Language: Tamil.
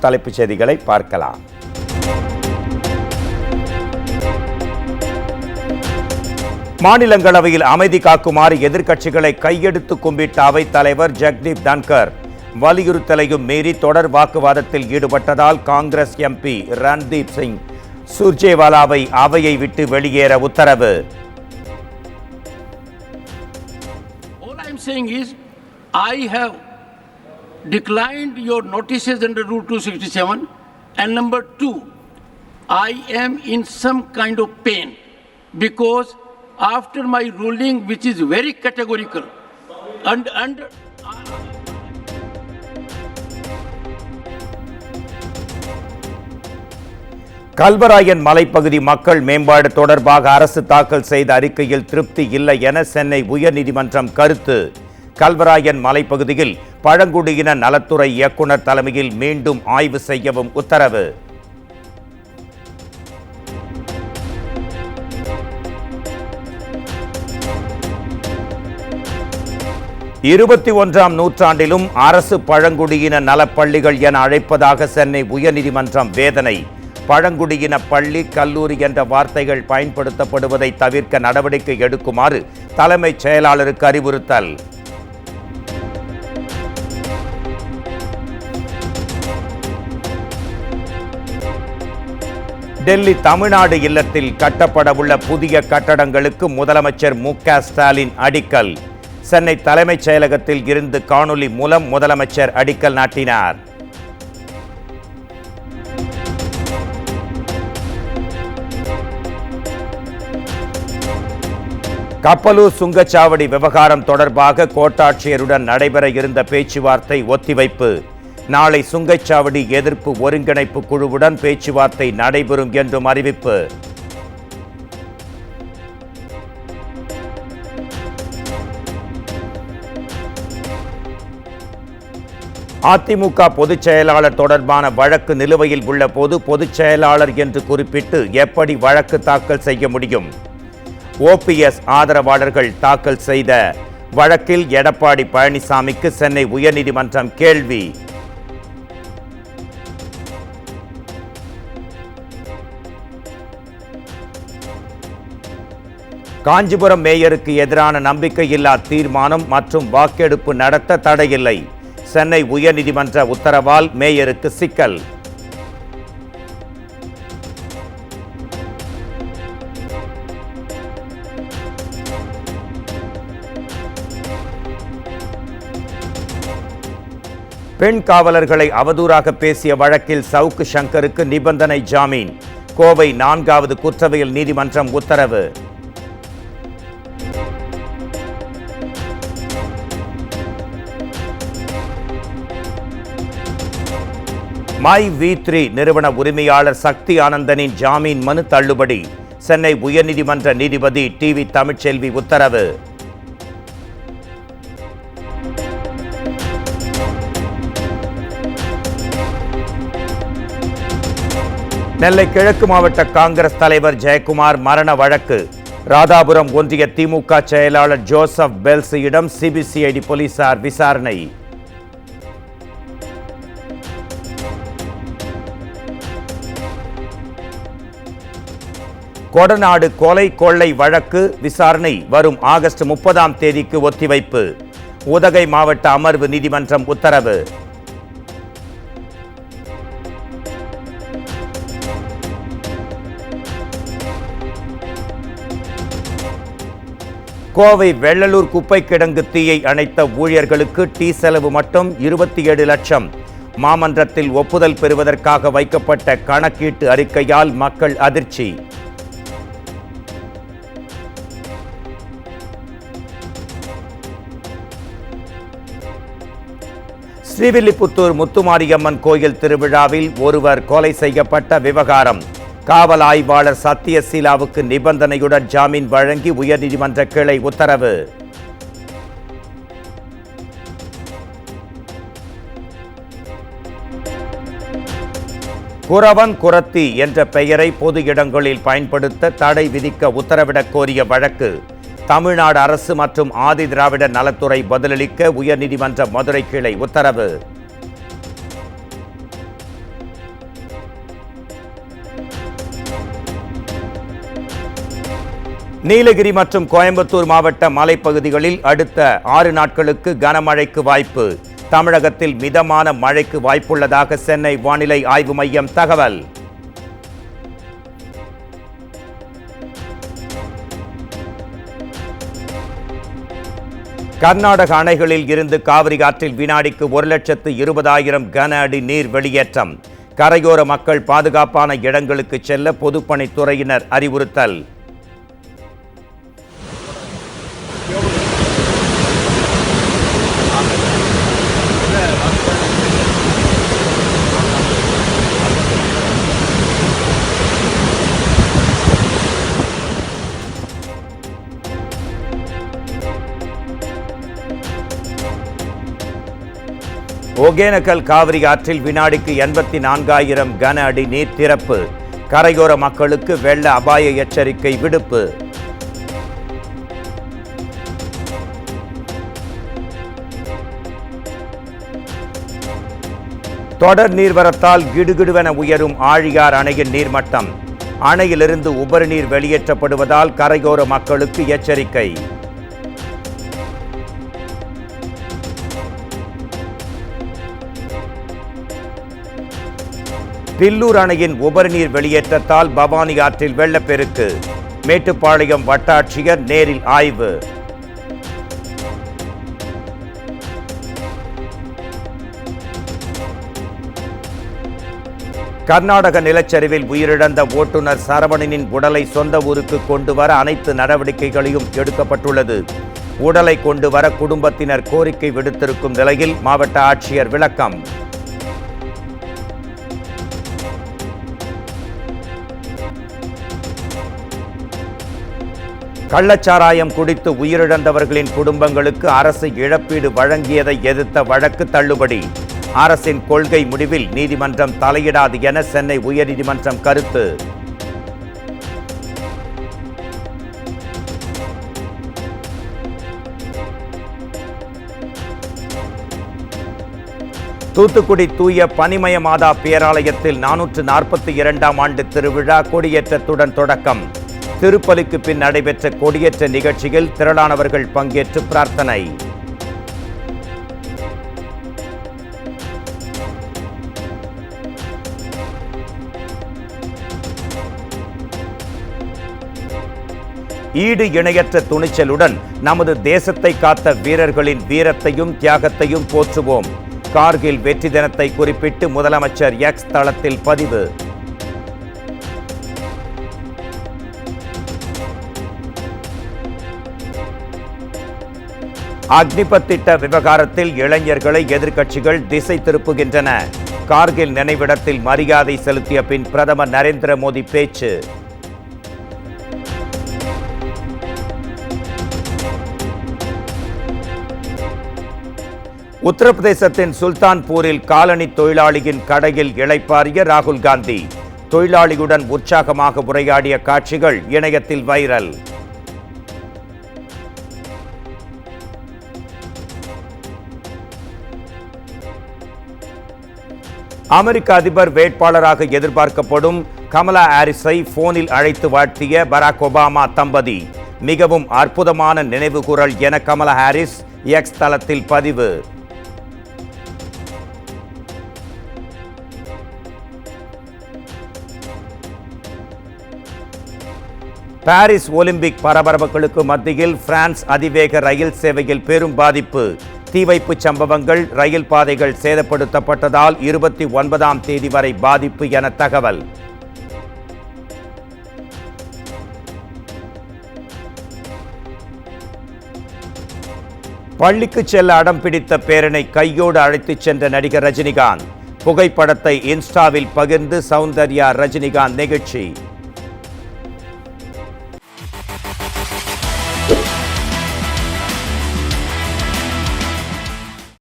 தலைப்புச் செய்திகளை பார்க்கலாம். மாநிலங்களவையில் அமைதி காக்குமாறு எதிர்க்கட்சிகளை கையெடுத்து கும்பிட்ட அவைத் தலைவர் ஜெகதீப் தன்கர் வலியுறுத்தலையும் மீறி தொடர் வாக்குவாதத்தில் ஈடுபட்டதால் காங்கிரஸ் எம்பி ரன்தீப் சிங் சுர்ஜேவாலாவை அவையை விட்டு வெளியேற உத்தரவு. All I am saying is I have declined your notices under Rule 267, and number two, I am in some kind of pain because after my ruling, which is very categorical, and Kalvarayan மலைப்பகுதி மக்கள் மேம்பாடு தொடர்பாக அரசு தாக்கல் செய்த அறிக்கையில் திருப்தி இல்லை என சென்னை உயர்நீதிமன்றம் கருத்து. கல்வராயன் மலைப்பகுதியில் பழங்குடியின நலத்துறை இயக்குநர் தலைமையில் மீண்டும் ஆய்வு செய்யவும் உத்தரவு. இருபத்தி ஒன்றாம் நூற்றாண்டிலும் அரசு பழங்குடியின நலப்பள்ளிகள் என அழைப்பதாக சென்னை உயர்நீதிமன்றம் வேதனை. பழங்குடியின பள்ளி, கல்லூரி என்ற வார்த்தைகள் பயன்படுத்தப்படுவதை தவிர்க்க நடவடிக்கை எடுக்குமாறு தலைமைச் செயலாளருக்கு அறிவுறுத்தல். டெல்லி தமிழ்நாடு இல்லத்தில் கட்டப்படவுள்ள புதிய கட்டடங்களுக்கு முதலமைச்சர் மு.க. ஸ்டாலின் அடிக்கல். சென்னை தலைமைச் செயலகத்தில் இருந்து காணொலி மூலம் முதலமைச்சர் அடிக்கல் நாட்டினார். கப்பலூர் சுங்கச்சாவடி விவகாரம் தொடர்பாக கோட்டாட்சியருடன் நடைபெற இருந்த பேச்சுவார்த்தை ஒத்திவைப்பு. நாளை சுங்கச்சாவடி எதிர்ப்பு ஒருங்கிணைப்பு குழுவுடன் பேச்சுவார்த்தை நடைபெறும் என்றும் அறிவிப்பு. அதிமுக பொதுச் செயலாளர் தொடர்பான வழக்கு நிலுவையில் உள்ள போது பொதுச் செயலாளர் என்று குறிப்பிட்டு எப்படி வழக்கு தாக்கல் செய்ய முடியும்? ஓபிஎஸ் ஆதரவாளர்கள் தாக்கல் செய்த வழக்கில் எடப்பாடி பழனிசாமிக்கு சென்னை உயர்நீதிமன்றம் கேள்வி. காஞ்சிபுரம் மேயருக்கு எதிரான நம்பிக்கையில்லா தீர்மானம் மற்றும் வாக்கெடுப்பு நடத்த தடையில்லை. சென்னை உயர்நீதிமன்ற உத்தரவால் மேயருக்கு சிக்கல். பெண் காவலர்களை அவதூறாக பேசிய வழக்கில் சவுக்கு சங்கருக்கு நிபந்தனை ஜாமீன். கோவை 4வது குற்றவியல் நீதிமன்றம் உத்தரவு. மை V3 நிறுவன உரிமையாளர் சக்தி ஆனந்தனின் ஜாமீன் மனு தள்ளுபடி. சென்னை உயர்நீதிமன்ற நீதிபதி டிவி தமிழ்ச்செல்வி உத்தரவு. நெல்லை கிழக்கு மாவட்ட காங்கிரஸ் தலைவர் ஜெயக்குமார் மரண வழக்கு. ராதாபுரம் ஒன்றிய திமுக செயலாளர் ஜோசப் பெல்சியிடம் சிபிசிஐடி போலீசார் விசாரணை. கொடநாடு கொலை கொள்ளை வழக்கு விசாரணை வரும் ஆகஸ்ட் 30ஆம் தேதிக்கு ஒத்திவைப்பு. உதகை மாவட்ட அமர்வு நீதிமன்றம் உத்தரவு. கோவை வெள்ளலூர் குப்பை கிடங்கு தீயை அணைத்த ஊழியர்களுக்கு டீ செலவு மட்டும் 27 லட்சம். மாமன்றத்தில் ஒப்புதல் பெறுவதற்காக வைக்கப்பட்ட கணக்கீட்டு அறிக்கையால் மக்கள் அதிர்ச்சி. ஸ்ரீவில்லிபுத்தூர் முத்துமாரியம்மன் கோயில் திருவிழாவில் ஒருவர் கொலை செய்யப்பட்ட விவகாரம். காவல் ஆய்வாளர் சத்யசீலாவுக்கு நிபந்தனையுடன் ஜாமீன் வழங்கி உயர்நீதிமன்ற கிளை உத்தரவு. குறவன் குறத்தி என்ற பெயரை பொது இடங்களில் பயன்படுத்த தடை விதிக்க உத்தரவிடக் கோரிய வழக்கு. தமிழ்நாடு அரசு மற்றும் ஆதி திராவிட நலத்துறை பதிலளிக்க உயர்நீதிமன்ற மதுரை கிளை உத்தரவு. நீலகிரி மற்றும் கோயம்புத்தூர் மாவட்ட மலைப்பகுதிகளில் அடுத்த 6 நாட்களுக்கு கனமழைக்கு வாய்ப்பு. தமிழகத்தில் மிதமான மழைக்கு வாய்ப்புள்ளதாக சென்னை வானிலை ஆய்வு மையம் தகவல். கர்நாடக அணைகளில் இருந்து காவிரி ஆற்றில் வினாடிக்கு 1,20,000 கன அடி நீர் வெளியேற்றம். கரையோர மக்கள் பாதுகாப்பான இடங்களுக்கு செல்ல பொதுப்பணித்துறையினர் அறிவுறுத்தல். ஒகேனக்கல் காவிரி ஆற்றில் வினாடிக்கு 84,000 கன அடி நீர் திறப்பு. கரையோர மக்களுக்கு வெள்ள அபாய எச்சரிக்கை விடுப்பு. தொடர் நீர்வரத்தால் கிடுகிடுவென உயரும் ஆழியார் அணையின் நீர்மட்டம். அணையிலிருந்து உபரி நீர் வெளியேற்றப்படுவதால் கரையோர மக்களுக்கு எச்சரிக்கை. பில்லூர் அணையின் உபரி நீர் வெளியேற்றத்தால் பவானி ஆற்றில் வெள்ளப்பெருக்கு. மேட்டுப்பாளையம் வட்டாட்சியர் நேரில் ஆய்வு. கர்நாடக நிலச்சரிவில் உயிரிழந்த ஓட்டுநர் சரவணனின் உடலை சொந்த ஊருக்கு கொண்டு வர அனைத்து நடவடிக்கைகளையும் எடுக்கப்பட்டுள்ளது. உடலை கொண்டு வர குடும்பத்தினர் கோரிக்கை விடுத்திருக்கும் நிலையில் மாவட்ட ஆட்சியர் விளக்கம். கள்ளச்சாராயம் குடித்து உயிரிழந்தவர்களின் குடும்பங்களுக்கு அரசு இழப்பீடு வழங்கியதை எதிர்த்த வழக்கு தள்ளுபடி. அரசின் கொள்கை முடிவில் நீதிமன்றம் தலையிடாது என சென்னை உயர்நீதிமன்றம் கருத்து. தூத்துக்குடி தூய பனிமய மாதா பேராலயத்தில் 442ஆம் ஆண்டு திருவிழா கொடியேற்றத்துடன் தொடக்கம். திருப்பலிக்கு பின் நடைபெற்ற கொடியேற்ற நிகழ்ச்சியில் திரளானவர்கள் பங்கேற்று பிரார்த்தனை. ஈடு இணையற்ற துணிச்சலுடன் நமது தேசத்தை காத்த வீரர்களின் வீரத்தையும் தியாகத்தையும் போற்றுவோம். கார்கில் வெற்றி தினத்தை குறிப்பிட்டு முதலமைச்சர் எக்ஸ் தளத்தில் பதிவு. அக்னிபத் திட்ட விவகாரத்தில் இளைஞர்களை எதிர்க்கட்சிகள் திசை திருப்புகின்றன. கார்கில் நினைவிடத்தில் மரியாதை செலுத்திய பின் பிரதமர் நரேந்திர மோடி பேச்சு. உத்தரப்பிரதேசத்தின் சுல்தான்பூரில் காலனி தொழிலாளியின் கடையில் இளைப்பாறிய ராகுல் காந்தி. தொழிலாளியுடன் உற்சாகமாக உரையாடிய காட்சிகள் இணையத்தில் வைரல். அமெரிக்க அதிபர் வேட்பாளராக எதிர்பார்க்கப்படும் கமலா ஹாரிஸை போனில் அழைத்து வாழ்த்திய பராக் ஒபாமா தம்பதி. மிகவும் அற்புதமான நினைவுகூரல் என கமலா ஹாரிஸ் எக்ஸ் தளத்தில் பதிவு. பாரிஸ் ஒலிம்பிக் பரபரப்புகளுக்கு மத்தியில் பிரான்ஸ் அதிவேக ரயில் சேவையில் பெரும் பாதிப்பு. தீ வைப்பு சம்பவங்கள், ரயில் பாதைகள் சேதப்படுத்தப்பட்டதால் 29ஆம் தேதி வரை பாதிப்பு என தகவல். பள்ளிக்கு செல்ல அடம் பிடித்த பேரனை கையோடு அழைத்துச் சென்ற நடிகர் ரஜினிகாந்த். புகைப்படத்தை இன்ஸ்டாவில் பகிர்ந்து சௌந்தர்யா ரஜினிகாந்த் நெகிழ்ச்சி.